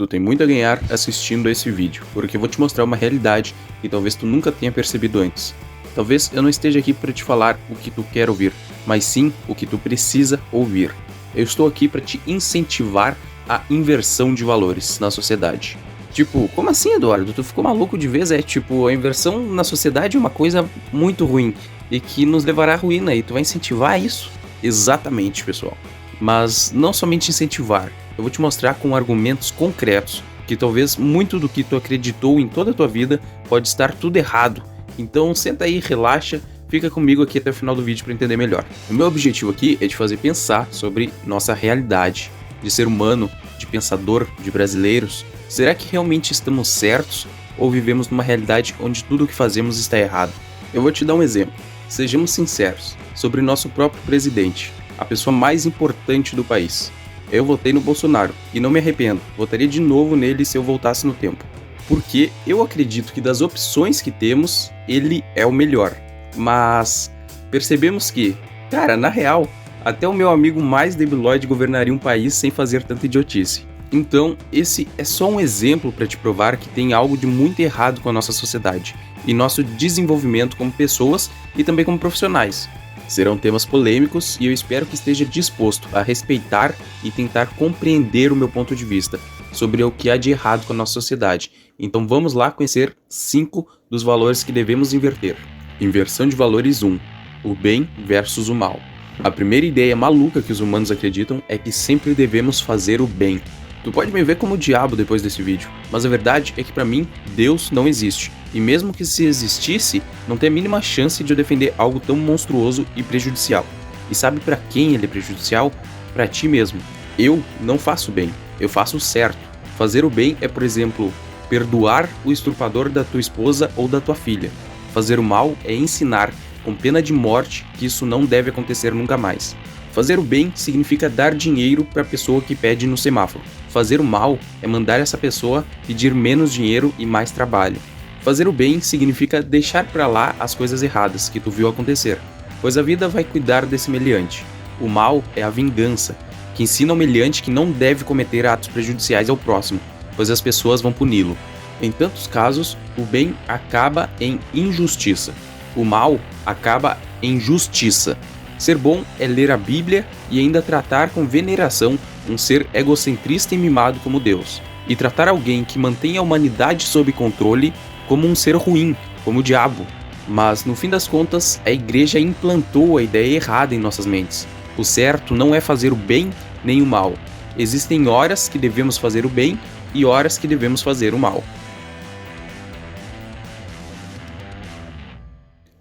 Tu tem muito a ganhar assistindo a esse vídeo, porque eu vou te mostrar uma realidade que talvez tu nunca tenha percebido antes. Talvez eu não esteja aqui para te falar o que tu quer ouvir, mas sim o que tu precisa ouvir. Eu estou aqui para te incentivar a inversão de valores na sociedade. Tipo, como assim, Eduardo? Tu ficou maluco de vez? Tipo, a inversão na sociedade é uma coisa muito ruim e que nos levará à ruína, e tu vai incentivar isso? Exatamente, pessoal. Mas não somente incentivar, eu vou te mostrar com argumentos concretos que talvez muito do que tu acreditou em toda a tua vida pode estar tudo errado. Então senta aí, relaxa, fica comigo aqui até o final do vídeo para entender melhor. O meu objetivo aqui é te fazer pensar sobre nossa realidade de ser humano, de pensador, de brasileiros. Será que realmente estamos certos ou vivemos numa realidade onde tudo o que fazemos está errado? Eu vou te dar um exemplo. Sejamos sinceros sobre nosso próprio presidente, a pessoa mais importante do país. Eu votei no Bolsonaro e não me arrependo, votaria de novo nele se eu voltasse no tempo. Porque eu acredito que das opções que temos, ele é o melhor. Mas percebemos que, cara, na real, até o meu amigo mais debilóide governaria um país sem fazer tanta idiotice. Então, esse é só um exemplo para te provar que tem algo de muito errado com a nossa sociedade e nosso desenvolvimento como pessoas e também como profissionais. Serão temas polêmicos e eu espero que esteja disposto a respeitar e tentar compreender o meu ponto de vista sobre o que há de errado com a nossa sociedade. Então vamos lá conhecer 5 dos valores que devemos inverter. Inversão de valores 1. O bem versus o mal. A primeira ideia maluca que os humanos acreditam é que sempre devemos fazer o bem. Tu pode me ver como o diabo depois desse vídeo, mas a verdade é que pra mim, Deus não existe. E mesmo que se existisse, não tem a mínima chance de eu defender algo tão monstruoso e prejudicial. E sabe pra quem ele é prejudicial? Pra ti mesmo. Eu não faço bem, eu faço o certo. Fazer o bem é, por exemplo, perdoar o estuprador da tua esposa ou da tua filha. Fazer o mal é ensinar, com pena de morte, que isso não deve acontecer nunca mais. Fazer o bem significa dar dinheiro para a pessoa que pede no semáforo. Fazer o mal é mandar essa pessoa pedir menos dinheiro e mais trabalho. Fazer o bem significa deixar para lá as coisas erradas que tu viu acontecer, pois a vida vai cuidar desse meliante. O mal é a vingança, que ensina ao meliante que não deve cometer atos prejudiciais ao próximo, pois as pessoas vão puni-lo. Em tantos casos, o bem acaba em injustiça. O mal acaba em justiça. Ser bom é ler a Bíblia e ainda tratar com veneração um ser egocentrista e mimado como Deus, e tratar alguém que mantém a humanidade sob controle como um ser ruim, como o diabo. Mas, no fim das contas, a igreja implantou a ideia errada em nossas mentes. O certo não é fazer o bem nem o mal. Existem horas que devemos fazer o bem e horas que devemos fazer o mal.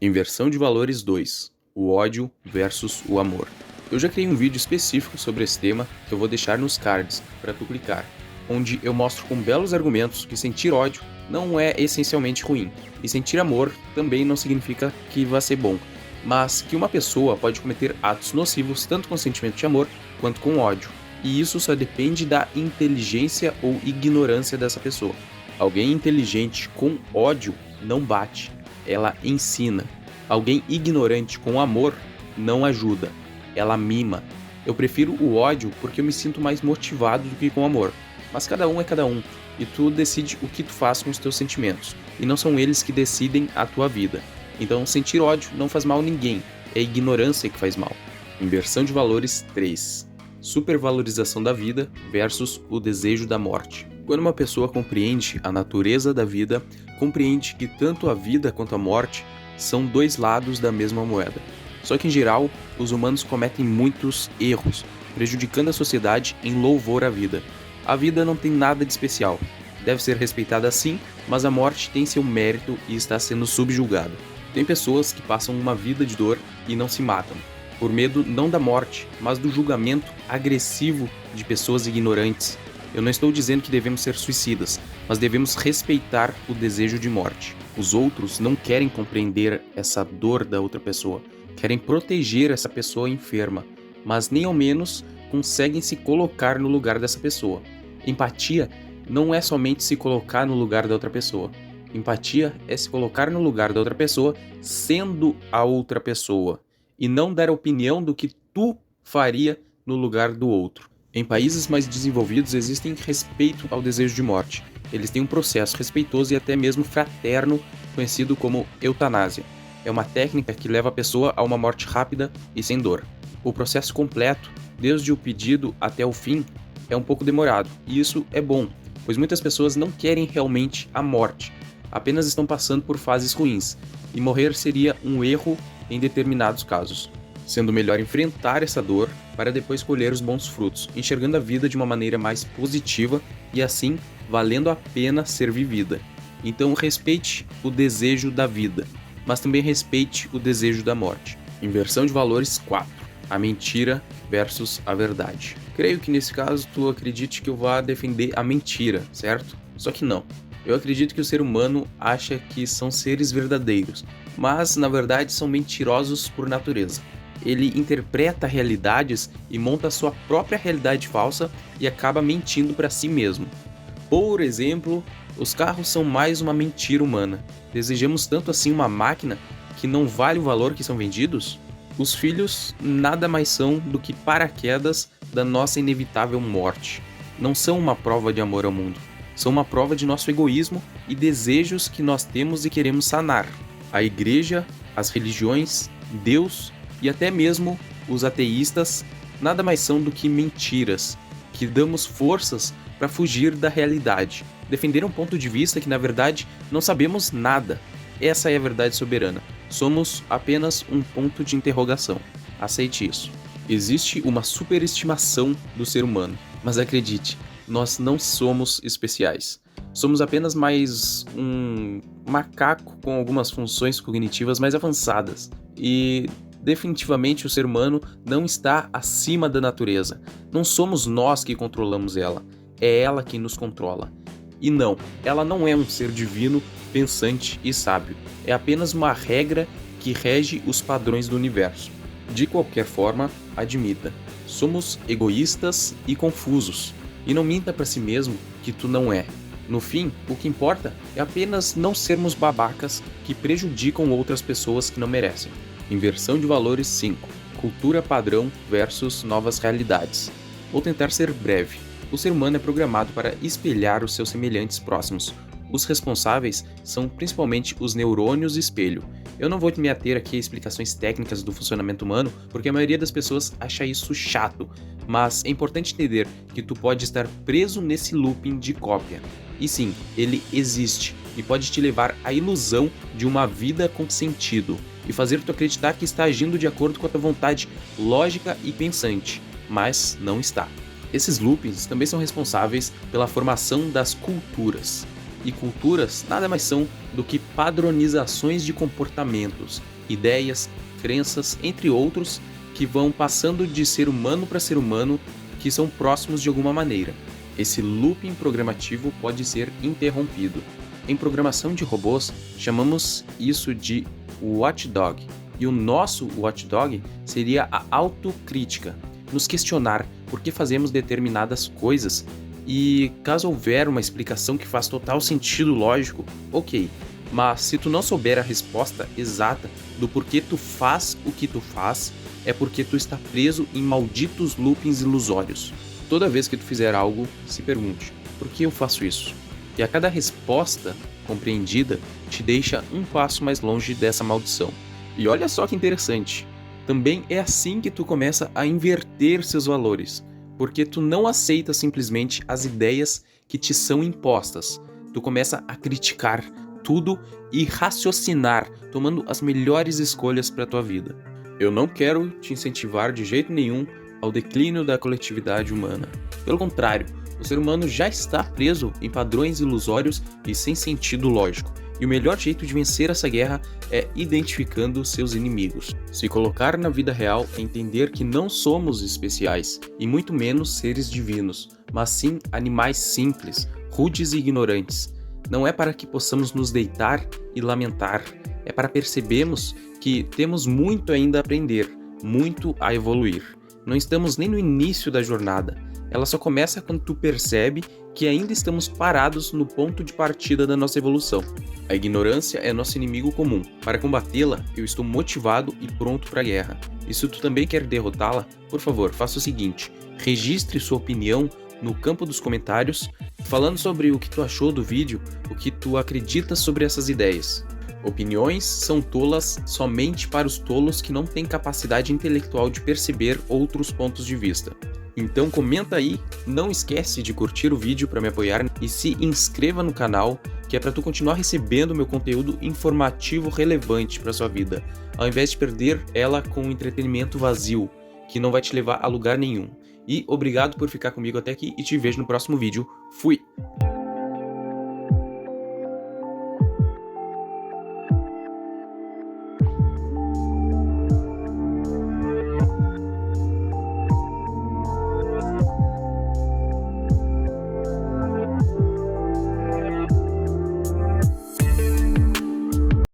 Inversão de valores 2. O ódio versus o amor. Eu já criei um vídeo específico sobre esse tema que eu vou deixar nos cards para tu clicar, onde eu mostro com belos argumentos que sentir ódio não é essencialmente ruim, e sentir amor também não significa que vai ser bom, mas que uma pessoa pode cometer atos nocivos tanto com sentimento de amor quanto com ódio, e isso só depende da inteligência ou ignorância dessa pessoa. Alguém inteligente com ódio não bate, ela ensina. Alguém ignorante com amor não ajuda, ela mima. Eu prefiro o ódio porque eu me sinto mais motivado do que com amor. Mas cada um é cada um, e tu decide o que tu faz com os teus sentimentos, e não são eles que decidem a tua vida. Então sentir ódio não faz mal a ninguém, é a ignorância que faz mal. Inversão de valores 3. Supervalorização da vida versus o desejo da morte. Quando uma pessoa compreende a natureza da vida, compreende que tanto a vida quanto a morte são dois lados da mesma moeda. Só que, em geral, os humanos cometem muitos erros, prejudicando a sociedade em louvor à vida. A vida não tem nada de especial. Deve ser respeitada sim, mas a morte tem seu mérito e está sendo subjugada. Tem pessoas que passam uma vida de dor e não se matam, por medo não da morte, mas do julgamento agressivo de pessoas ignorantes. Eu não estou dizendo que devemos ser suicidas, mas devemos respeitar o desejo de morte. Os outros não querem compreender essa dor da outra pessoa, querem proteger essa pessoa enferma, mas nem ao menos conseguem se colocar no lugar dessa pessoa. Empatia não é somente se colocar no lugar da outra pessoa. Empatia é se colocar no lugar da outra pessoa sendo a outra pessoa, e não dar opinião do que tu faria no lugar do outro. Em países mais desenvolvidos existem respeito ao desejo de morte. Eles têm um processo respeitoso e até mesmo fraterno, conhecido como eutanásia. É uma técnica que leva a pessoa a uma morte rápida e sem dor. O processo completo, desde o pedido até o fim, é um pouco demorado, e isso é bom, pois muitas pessoas não querem realmente a morte, apenas estão passando por fases ruins, e morrer seria um erro em determinados casos, sendo melhor enfrentar essa dor para depois colher os bons frutos, enxergando a vida de uma maneira mais positiva e assim valendo a pena ser vivida. Então respeite o desejo da vida, mas também respeite o desejo da morte. Inversão de valores 4. A mentira versus a verdade. Creio que nesse caso tu acredite que eu vá defender a mentira, certo? Só que não. Eu acredito que o ser humano acha que são seres verdadeiros, mas na verdade são mentirosos por natureza. Ele interpreta realidades e monta a sua própria realidade falsa e acaba mentindo para si mesmo. Por exemplo, os carros são mais uma mentira humana. Desejamos tanto assim uma máquina que não vale o valor que são vendidos? Os filhos nada mais são do que paraquedas da nossa inevitável morte. Não são uma prova de amor ao mundo. São uma prova de nosso egoísmo e desejos que nós temos e queremos sanar. A igreja, as religiões, Deus e até mesmo os ateístas nada mais são do que mentiras, que damos forças para fugir da realidade, defender um ponto de vista que na verdade não sabemos nada. Essa é a verdade soberana. Somos apenas um ponto de interrogação. Aceite isso. Existe uma superestimação do ser humano, mas acredite, nós não somos especiais. Somos apenas mais um macaco com algumas funções cognitivas mais avançadas. E definitivamente o ser humano não está acima da natureza. Não somos nós que controlamos ela, é ela quem nos controla. E não, ela não é um ser divino, pensante e sábio. É apenas uma regra que rege os padrões do universo. De qualquer forma, admita, somos egoístas e confusos. E não minta para si mesmo que tu não é. No fim, o que importa é apenas não sermos babacas que prejudicam outras pessoas que não merecem. Inversão de valores 5. Cultura padrão versus novas realidades. Vou tentar ser breve. O ser humano é programado para espelhar os seus semelhantes próximos. Os responsáveis são principalmente os neurônios espelho. Eu não vou me ater aqui a explicações técnicas do funcionamento humano, porque a maioria das pessoas acha isso chato, mas é importante entender que tu pode estar preso nesse looping de cópia. E sim, ele existe e pode te levar à ilusão de uma vida com sentido e fazer tu acreditar que está agindo de acordo com a tua vontade lógica e pensante, mas não está. Esses loopings também são responsáveis pela formação das culturas. E culturas nada mais são do que padronizações de comportamentos, ideias, crenças, entre outros, que vão passando de ser humano para ser humano, que são próximos de alguma maneira. Esse looping programativo pode ser interrompido. Em programação de robôs, chamamos isso de watchdog. E o nosso watchdog seria a autocrítica, nos questionar por que fazemos determinadas coisas. E caso houver uma explicação que faz total sentido lógico, ok. Mas se tu não souber a resposta exata do porquê tu faz o que tu faz, é porque tu está preso em malditos loopings ilusórios. Toda vez que tu fizer algo, se pergunte, por que eu faço isso? E a cada resposta compreendida te deixa um passo mais longe dessa maldição. E olha só que interessante, também é assim que tu começa a inverter seus valores. Porque tu não aceita simplesmente as ideias que te são impostas. Tu começa a criticar tudo e raciocinar, tomando as melhores escolhas para a tua vida. Eu não quero te incentivar de jeito nenhum ao declínio da coletividade humana. Pelo contrário, o ser humano já está preso em padrões ilusórios e sem sentido lógico. E o melhor jeito de vencer essa guerra é identificando seus inimigos. Se colocar na vida real é entender que não somos especiais, e muito menos seres divinos, mas sim animais simples, rudes e ignorantes. Não é para que possamos nos deitar e lamentar, é para percebermos que temos muito ainda a aprender, muito a evoluir. Não estamos nem no início da jornada. Ela só começa quando tu percebe porque ainda estamos parados no ponto de partida da nossa evolução. A ignorância é nosso inimigo comum. Para combatê-la, eu estou motivado e pronto para a guerra. E se tu também quer derrotá-la, por favor, faça o seguinte: registre sua opinião no campo dos comentários, falando sobre o que tu achou do vídeo, o que tu acredita sobre essas ideias. Opiniões são tolas somente para os tolos que não têm capacidade intelectual de perceber outros pontos de vista. Então comenta aí, não esquece de curtir o vídeo para me apoiar e se inscreva no canal, que é para tu continuar recebendo meu conteúdo informativo relevante para sua vida, ao invés de perder ela com um entretenimento vazio, que não vai te levar a lugar nenhum. E obrigado por ficar comigo até aqui e te vejo no próximo vídeo. Fui!